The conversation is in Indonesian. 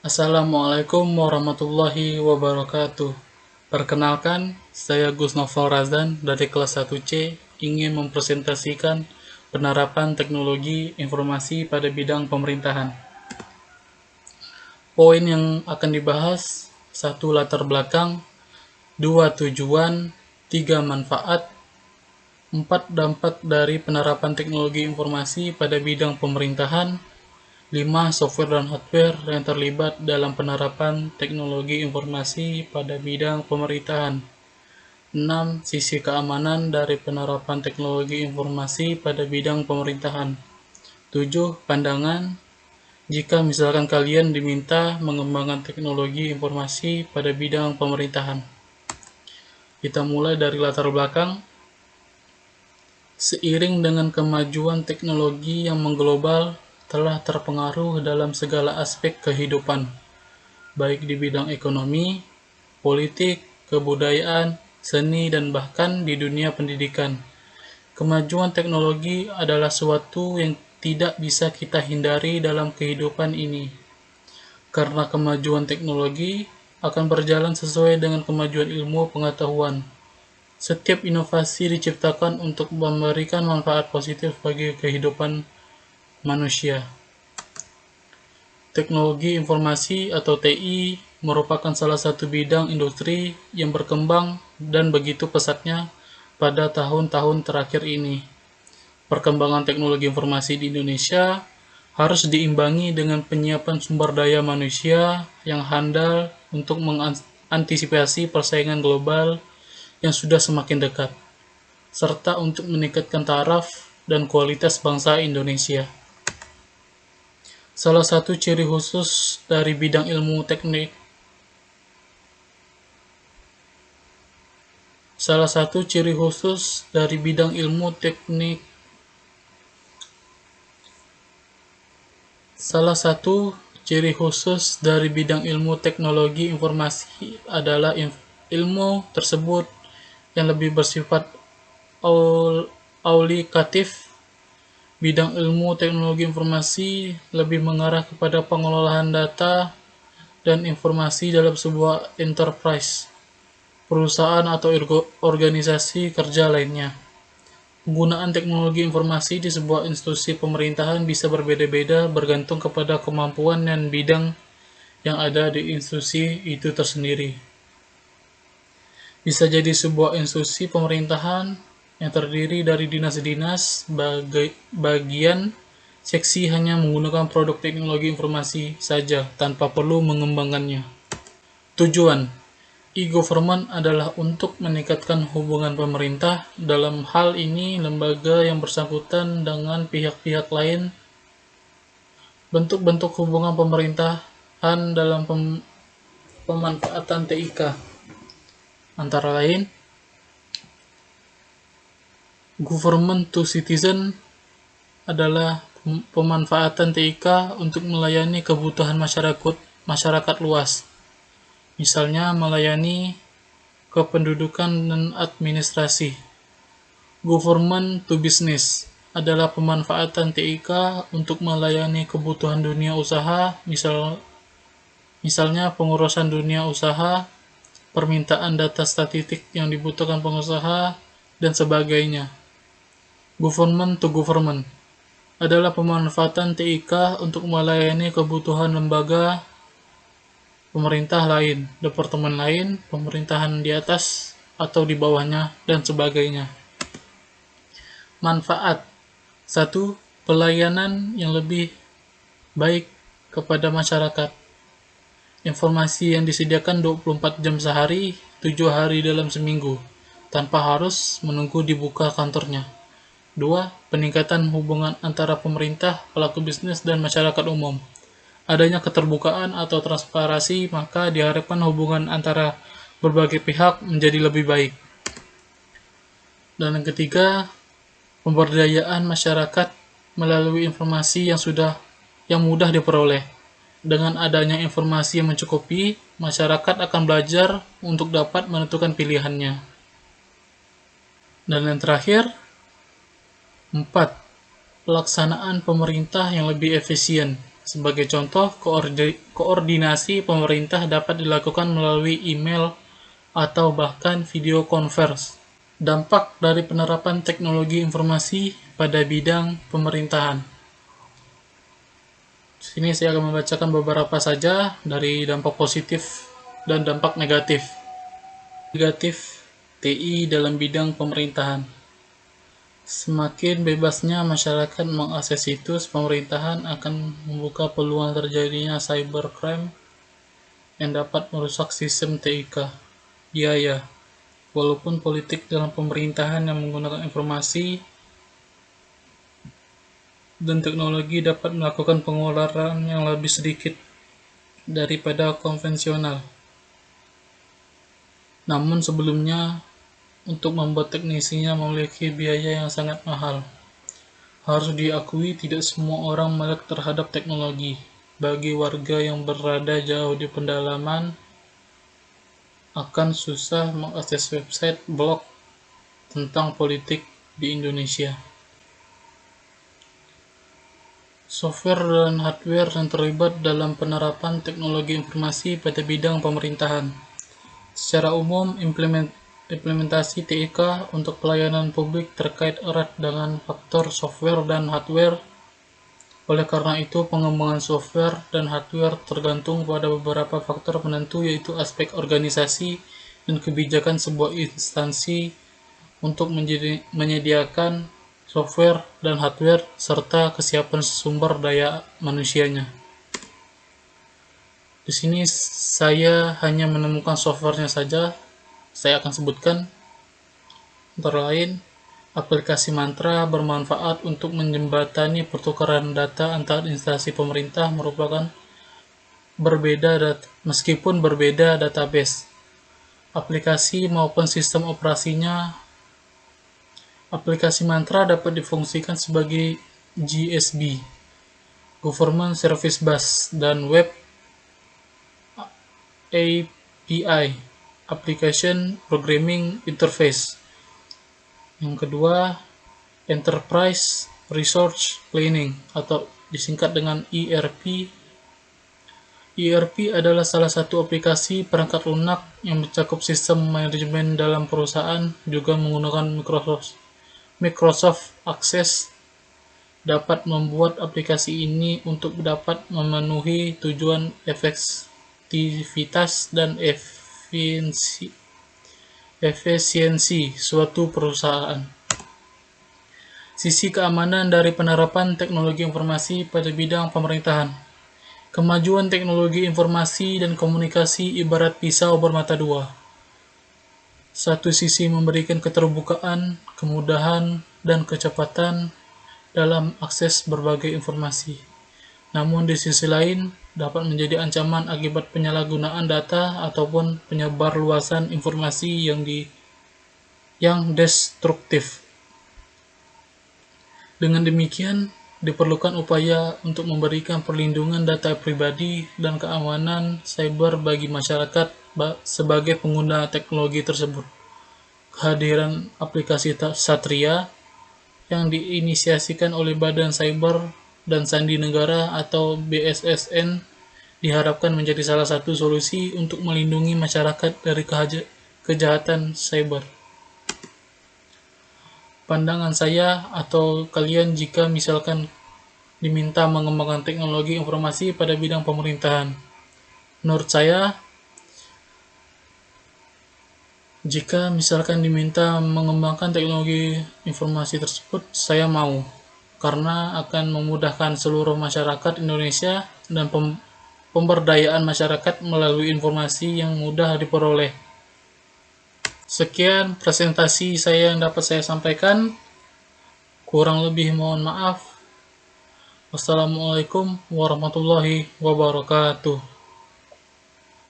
Assalamualaikum warahmatullahi wabarakatuh. Perkenalkan, saya Gus Novel Razdan dari kelas 1C ingin mempresentasikan penerapan teknologi informasi pada bidang pemerintahan. Poin yang akan dibahas: 1. Latar belakang, 2. Tujuan, 3. Manfaat, 4. Dampak dari penerapan teknologi informasi pada bidang pemerintahan, 5. Software dan hardware yang terlibat dalam penerapan teknologi informasi pada bidang pemerintahan. 6. Sisi keamanan dari penerapan teknologi informasi pada bidang pemerintahan. 7. Pandangan jika misalkan kalian diminta mengembangkan teknologi informasi pada bidang pemerintahan. Kita mulai dari latar belakang. Seiring dengan kemajuan teknologi yang mengglobal, telah terpengaruh dalam segala aspek kehidupan, baik di bidang ekonomi, politik, kebudayaan, seni, dan bahkan di dunia pendidikan. Kemajuan teknologi adalah suatu yang tidak bisa kita hindari dalam kehidupan ini, karena kemajuan teknologi akan berjalan sesuai dengan kemajuan ilmu pengetahuan. Setiap inovasi diciptakan untuk memberikan manfaat positif bagi kehidupan manusia. Teknologi informasi atau TI merupakan salah satu bidang industri yang berkembang dan begitu pesatnya pada tahun-tahun terakhir ini. Perkembangan teknologi informasi di Indonesia harus diimbangi dengan penyiapan sumber daya manusia yang handal untuk mengantisipasi persaingan global yang sudah semakin dekat, serta untuk meningkatkan taraf dan kualitas bangsa Indonesia. Salah satu ciri khusus dari bidang ilmu teknik Salah satu ciri khusus dari bidang ilmu teknik Salah satu ciri khusus dari bidang ilmu teknologi informasi adalah ilmu tersebut yang lebih bersifat aplikatif. Bidang ilmu teknologi informasi lebih mengarah kepada pengelolaan data dan informasi dalam sebuah enterprise, perusahaan atau organisasi kerja lainnya. Penggunaan teknologi informasi di sebuah institusi pemerintahan bisa berbeda-beda bergantung kepada kemampuan dan bidang yang ada di institusi itu tersendiri. Bisa jadi sebuah institusi pemerintahan yang terdiri dari dinas-dinas, bagian, seksi hanya menggunakan produk teknologi informasi saja tanpa perlu mengembangkannya. Tujuan e-government adalah untuk meningkatkan hubungan pemerintah, dalam hal ini lembaga yang bersangkutan dengan pihak-pihak lain. Bentuk-bentuk hubungan pemerintahan dalam pemanfaatan TIK antara lain government to citizen adalah pemanfaatan TIK untuk melayani kebutuhan masyarakat luas. Misalnya melayani kependudukan dan administrasi. Government to business adalah pemanfaatan TIK untuk melayani kebutuhan dunia usaha, misalnya pengurusan dunia usaha, permintaan data statistik yang dibutuhkan pengusaha, dan sebagainya. Government to government adalah pemanfaatan TIK untuk melayani kebutuhan lembaga pemerintah lain, departemen lain, pemerintahan di atas atau di bawahnya, dan sebagainya. Manfaat 1. Pelayanan yang lebih baik kepada masyarakat. Informasi yang disediakan 24 jam sehari, 7 hari dalam seminggu, tanpa harus menunggu dibuka kantornya. 2. Peningkatan hubungan antara pemerintah, pelaku bisnis, dan masyarakat umum. Adanya keterbukaan atau transparansi, maka diharapkan hubungan antara berbagai pihak menjadi lebih baik. Dan yang ketiga, pemberdayaan masyarakat melalui informasi yang mudah diperoleh. Dengan adanya informasi yang mencukupi, masyarakat akan belajar untuk dapat menentukan pilihannya. Dan yang terakhir, 4. Pelaksanaan pemerintah yang lebih efisien. Sebagai contoh, koordinasi pemerintah dapat dilakukan melalui email atau bahkan video conference. Dampak dari penerapan teknologi informasi pada bidang pemerintahan. Sini saya akan membacakan beberapa saja dari dampak positif dan dampak negatif. Negatif TI dalam bidang pemerintahan. Semakin bebasnya masyarakat mengakses situs pemerintahan akan membuka peluang terjadinya cybercrime yang dapat merusak sistem TIK. Biaya. Walaupun politik dalam pemerintahan yang menggunakan informasi dan teknologi dapat melakukan pengeluaran yang lebih sedikit daripada konvensional. Namun sebelumnya, untuk membuat teknisinya memiliki biaya yang sangat mahal. Harus diakui tidak semua orang melek terhadap teknologi. Bagi warga yang berada jauh di pedalaman, akan susah mengakses website blog tentang politik di Indonesia. Software dan hardware yang terlibat dalam penerapan teknologi informasi pada bidang pemerintahan. Secara umum, implementasi TIK untuk pelayanan publik terkait erat dengan faktor software dan hardware. Oleh karena itu, pengembangan software dan hardware tergantung pada beberapa faktor penentu, yaitu aspek organisasi dan kebijakan sebuah instansi untuk menyediakan software dan hardware, serta kesiapan sumber daya manusianya. Di sini saya hanya menemukan softwarenya saja. Saya akan sebutkan antara lain, aplikasi Mantra bermanfaat untuk menjembatani pertukaran data antar instansi pemerintah meskipun berbeda database, aplikasi maupun sistem operasinya. Aplikasi Mantra dapat difungsikan sebagai GSB, Government Service Bus, dan Web API, Application Programming Interface. Yang kedua, Enterprise Resource Planning atau disingkat dengan ERP. ERP adalah salah satu aplikasi perangkat lunak yang mencakup sistem manajemen dalam perusahaan, juga menggunakan Microsoft Access. Dapat membuat aplikasi ini untuk dapat memenuhi tujuan efektivitas dan efisiensi suatu perusahaan. Sisi keamanan dari penerapan teknologi informasi pada bidang pemerintahan. Kemajuan teknologi informasi dan komunikasi ibarat pisau bermata dua. Satu sisi memberikan keterbukaan, kemudahan, dan kecepatan dalam akses berbagai informasi. Namun di sisi lain, dapat menjadi ancaman akibat penyalahgunaan data ataupun penyebarluasan informasi yang destruktif. Dengan demikian, diperlukan upaya untuk memberikan perlindungan data pribadi dan keamanan cyber bagi masyarakat sebagai pengguna teknologi tersebut. Kehadiran aplikasi Satria yang diinisiasikan oleh Badan Cyber dan Sandi Negara atau BSSN diharapkan menjadi salah satu solusi untuk melindungi masyarakat dari kejahatan cyber. Pandangan saya atau kalian jika misalkan diminta mengembangkan teknologi informasi pada bidang pemerintahan. Menurut saya, jika misalkan diminta mengembangkan teknologi informasi tersebut, saya mau, karena akan memudahkan seluruh masyarakat Indonesia dan pemberdayaan masyarakat melalui informasi yang mudah diperoleh. Sekian presentasi saya yang dapat saya sampaikan. Kurang lebih mohon maaf. Wassalamualaikum warahmatullahi wabarakatuh.